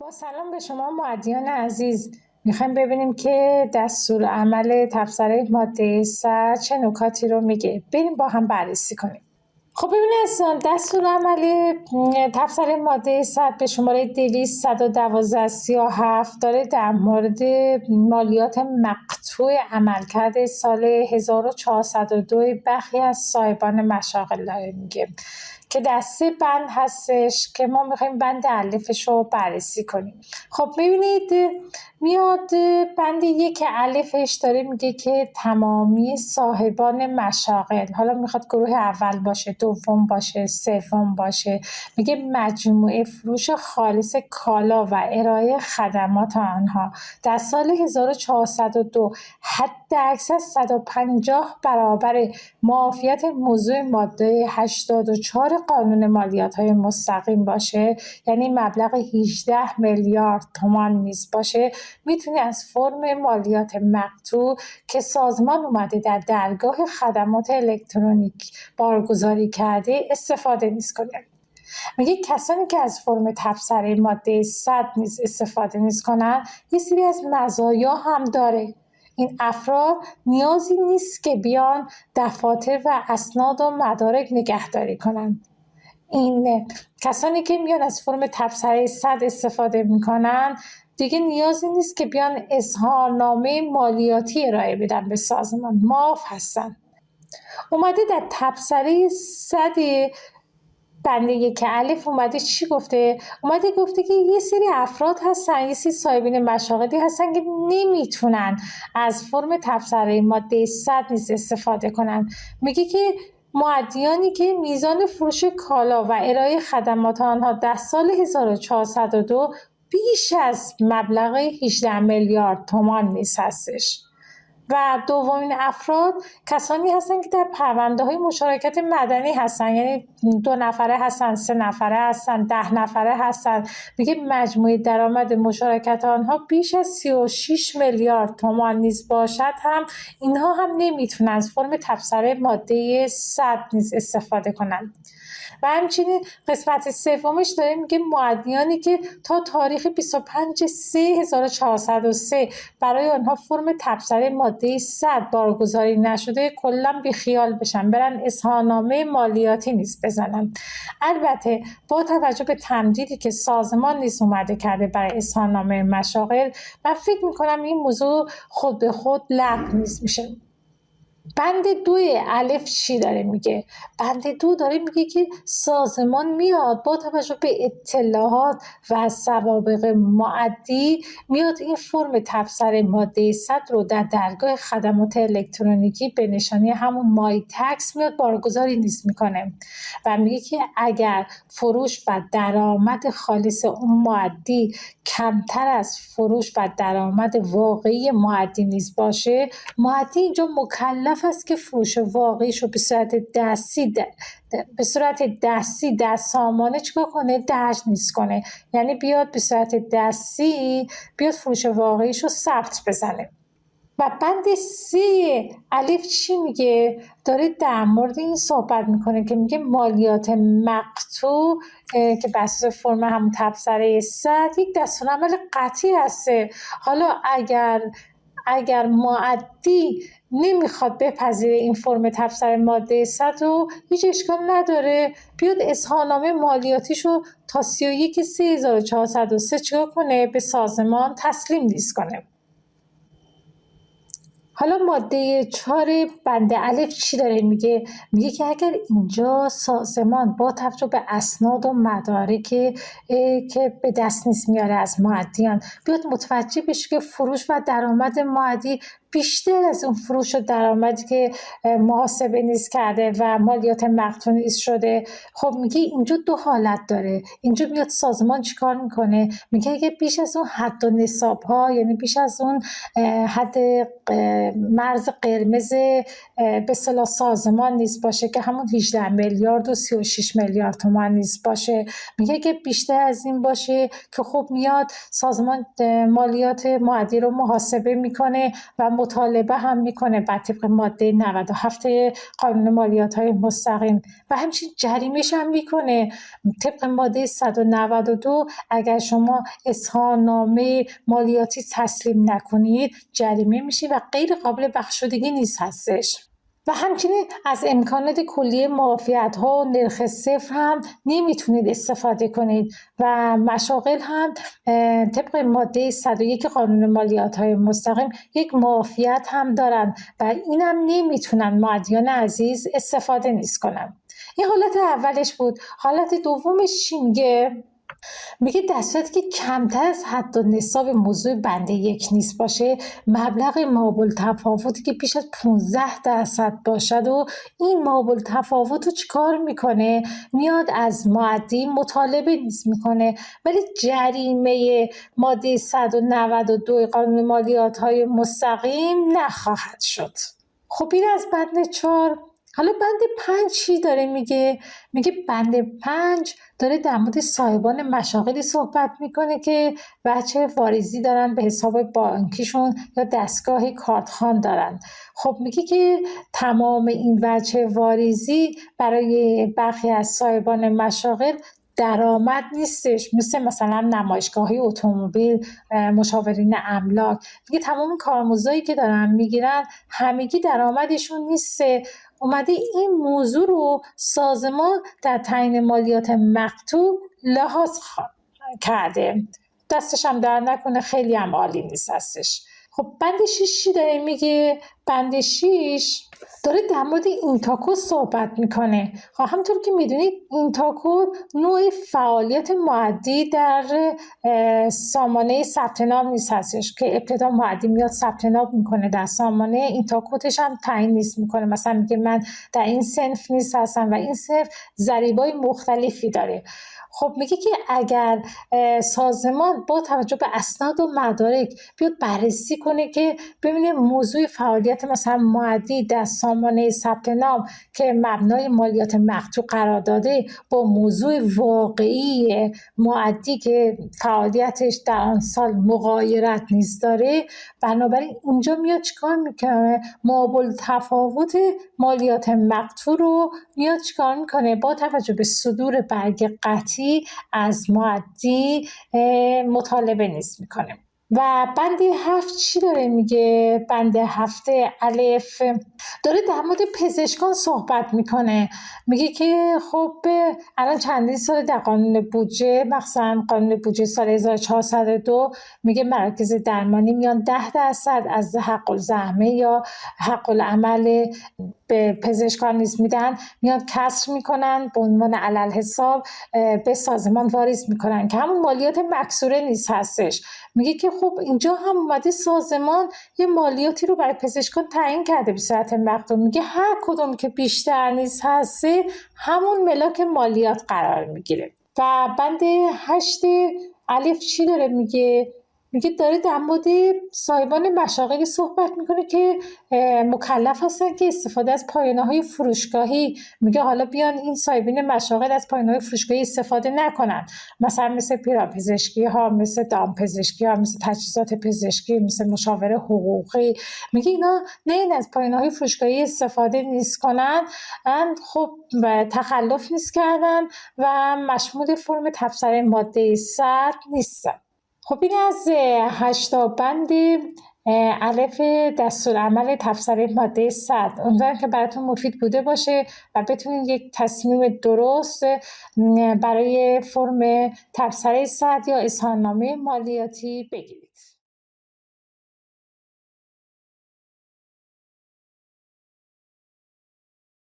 با سلام به شما معدیان عزیز. میخوایم ببینیم که دستورالعمل تبصره ماده 100 چه نکاتی رو میگه. بریم با هم بررسی کنیم. خب ببینید عزیزان، دستورالعمل تبصره ماده 100 به شماره 200-112-37 داره در مورد مالیات مقطوع عملکرد سال 1402 برخی از صاحبان مشاغل داره میگه که در 3 بند هستش که ما میخوایم بند الفش رو بررسی کنیم. خب ببینید میاد بند 1 الفش داره میگه که تمامی صاحبان مشاغل، حالا میخواد گروه اول باشه، دوم باشه، سوم باشه، میگه مجموعه فروش خالص کالا و ارائه خدمات آنها در سال 1402 حد اکثر 150 برابر معافیت موضوع ماده 84 قانون مالیات‌های مستقیم باشه، یعنی مبلغ 18 میلیارد تومان نیز باشه، میتونه از فرم مالیات مقطوع که سازمان اومده در درگاه خدمات الکترونیک بارگذاری کرده استفاده نیز کنه. میگه کسانی که از فرم تبصره ماده 100 نیز استفاده نیز کنن یه سری از مزایا هم داره. این افراد نیازی نیست که بیان دفاتر و اسناد و مدارک نگهداری کنن. این کسانی که میان از فرم تبصره 100 استفاده میکنن دیگه نیازی نیست که بیان اظهارنامه مالیاتی ارائه بدن به سازمان، معاف هستن. اومده در تبصره 100 بنده 1 الف اومده چی گفته؟ اومده گفته که یه سری افراد هستن، یه سری صاحبین مشاغلی هستن که نمیتونن از فرم تبصره ماده 100 نیز استفاده کنن. میگه که معدیانی که میزان فروش کالا و ارائه خدمات آنها در سال 1402 بیش از مبلغ 18 میلیارد تومان نیست هستش. و دومین افراد کسانی هستند که در پرونده‌های مشارکت مدنی هستن، یعنی 2 نفره هستن، 3 نفره هستن، 10 نفره هستن. میگه مجموع درآمد مشارکت آنها بیش از 36 میلیارد تومان نیز باشد هم اینها هم نمیتونن از فرم تبصره ماده 100 نیز استفاده کنند. و همچنین قسمت سومش داره میگه معدیانی که تا تاریخ 25/3/1403 برای آنها فرم تبصره ماده 100 بارگذاری نشده کلا بیخیال بشن، برن اظهارنامه مالیاتی نیز بزنن. البته با توجه به تمدیدی که سازمان نیز اومده کرده برای اظهارنامه مشاغل، من فکر میکنم این موضوع خود به خود لغو نیز میشه. بند 2 الف چی داره میگه؟ بند 2 داره میگه که سازمان میاد با توجه به اطلاعات و سوابق معدی میاد این فرم تبصره ماده 100 رو در درگاه خدمات الکترونیکی به نشانی همون مای تکس میاد بارگذاری نیز میکنه و میگه که اگر فروش و درآمد خالص اون معدی کمتر از فروش و درآمد واقعی معدی نیز باشه، معدی اینجا مکلف است که فروش واقعیش رو به صورت دستی در سامانه چیکار کنه؟ درج نیز کنه. یعنی بیاد به صورت دستی بیاد فروش واقعیش رو ثبت بزنه. و بند 3 الف چی میگه؟ داره در مورد این صحبت میکنه که میگه مالیات مقطوع که بر اساس فرم همون تبصره 100 یک دستورالعمل قطعی هسته. حالا اگر معدی نمیخواد بپذیره این فرم تبصره ماده 100 رو، هیچ اشکال نداره، بیاد اظهارنامه مالیاتیشو تا 31/3/1403 چیکار کنه؟ به سازمان تسلیم نیز کنه. حالا ماده 4 بند الف چی داره میگه؟ میگه که اگر اینجا سازمان با توجه به اسناد و مدارک که به دست نیست میاره از معدیان بیاد متوجه بشه که فروش و درآمد معدی بیشتر از اون فروش و درآمدی که محاسبه نیز کرده و مالیات مقطوع نیز شده، خب میگه اینجا 2 حالت داره. اینجا میاد سازمان چیکار میکنه؟ میگه اگه بیش از اون حد و نصاب ها، یعنی بیش از اون حد مرز قرمز به اصطلاح سازمان نیز باشه که همون 18 میلیارد و 36 میلیارد تومان نیز باشه، میگه که بیشتر از این باشه که خب میاد سازمان مالیات معدی رو محاسبه میکنه و مطالبه هم میکنه بر طبق ماده 97 قانون مالیات‌های مستقیم و همچنین جریمه‌ش هم میکنه طبق ماده 192. اگر شما اظهارنامه مالیاتی تسلیم نکنید جریمه میشی و غیر قابل بخشودگی نیز هستش. و همچنین از امکانات کلیه معافیت‌ها و نرخ صفر هم نمیتونید استفاده کنید و مشاغل هم طبق ماده 101 قانون مالیات‌های مستقیم یک معافیت هم دارن و اینم نمیتونن مؤدیان عزیز استفاده نیز کنن. این حالت اولش بود. حالت دومش چی میگه؟ میگه در صورتی که کمتر از حد و نصاب موضوع بنده 1 نیست باشه، مبلغ مابالتفاوتی که بیش از 15% باشد و این مابالتفاوت رو چیکار میکنه؟ میاد از مؤدی مطالبه نیز میکنه، ولی جریمه ماده 192 قانون مالیات‌های مستقیم نخواهد شد. خب این از بند 4. حالا بند 5 چی داره میگه؟ میگه بند 5 داره در مورد صاحبان مشاغلی صحبت میکنه که وجه واریزی دارن به حساب بانکیشون یا دستگاه کارتخوان دارن. خب میگه که تمام این وجه واریزی برای برخی از صاحبان مشاغل درآمد نیستش، مثلا نمایشگاهی اتومبیل، مشاورین املاک. میگه تمام کارمزدایی که دارن میگیرن همگی درآمدشون نیسته. اومده این موضوع رو سازمان در تعیین مالیات مقطوع لحاظ کرده. دستش هم در نکنه، خیلی هم عالی نیست هستش. خب بند 6 چی داره میگه؟ بند 6 داره در مورد اینتاکو صحبت میکنه. خب همونطور که میدونید اینتاکو نوع فعالیت مؤدی در سامانه ثبت نام نیست هستش که ابتدا مؤدی میاد ثبت نام میکنه در سامانه، اینتاکوتش هم تعیین نیست میکنه. مثلا میگه من در این صنف نیست هستم و این صنف ضریبای مختلفی داره. خب میگه که اگر سازمان با توجه به اسناد و مدارک بیاد بررسی کنه که ببینه موضوع فعالیت مثلا مؤدی در سامانه ثبت نام که مبنای مالیات مقطوع قرار داده با موضوع واقعی مؤدی که فعالیتش در آن سال مغایرت نیست داره، بنابراین اینجا میاد چیکار میکنه؟ مابالتفاوت مالیات مقطوع رو میاد چیکار میکنه؟ با توجه به صدور برگ قطعی از مؤدی مطالبه نیست میکنه. و بند 7 چی داره میگه؟ بند 7 الف داره در مورد پزشکان صحبت میکنه. میگه که خب الان چندین سال در قانون بودجه، مثلا قانون بودجه سال 1402 میگه مراکز درمانی میان 10% از حق الزحمه یا حق العمل به پزشکان نیز میدن، میاد کسر میکنن به عنوان علل حساب به سازمان واریز میکنن که همون مالیات مکسوره نیست هستش. میگه که خب اینجا هم اومده سازمان یه مالیاتی رو برای پزشکان تعیین کرده به صورت مقطوع. میگه هر کدوم که بیشتر نیست هسته همون ملاک مالیات قرار میگیره. و بند 8 الف چی داره میگه؟ میگه داره در مورد صاحبان مشاغلی صحبت میکنه که مکلف هستن که استفاده از پایانه‌های فروشگاهی. میگه حالا بیان این صاحبین مشاغل از پایانه‌های فروشگاهی استفاده نکنن، مثلا مثل پیراپزشکی ها، مثل دامپزشکی ها، مثل تجهیزات پزشکی، مثل مشاور حقوقی. میگه اینا نه این از پایانه‌های فروشگاهی استفاده نیست کنن، خب تخلف نیست کردن و مشمول فرم تبصره ماده 100 نیستن. خب این از 8 بند الف دستورالعمل تبصره ماده 100. امیدوارم که براتون مفید بوده باشه و بتونید یک تصمیم درست برای فرم تبصره 100 یا اظهارنامه مالیاتی بگیرید.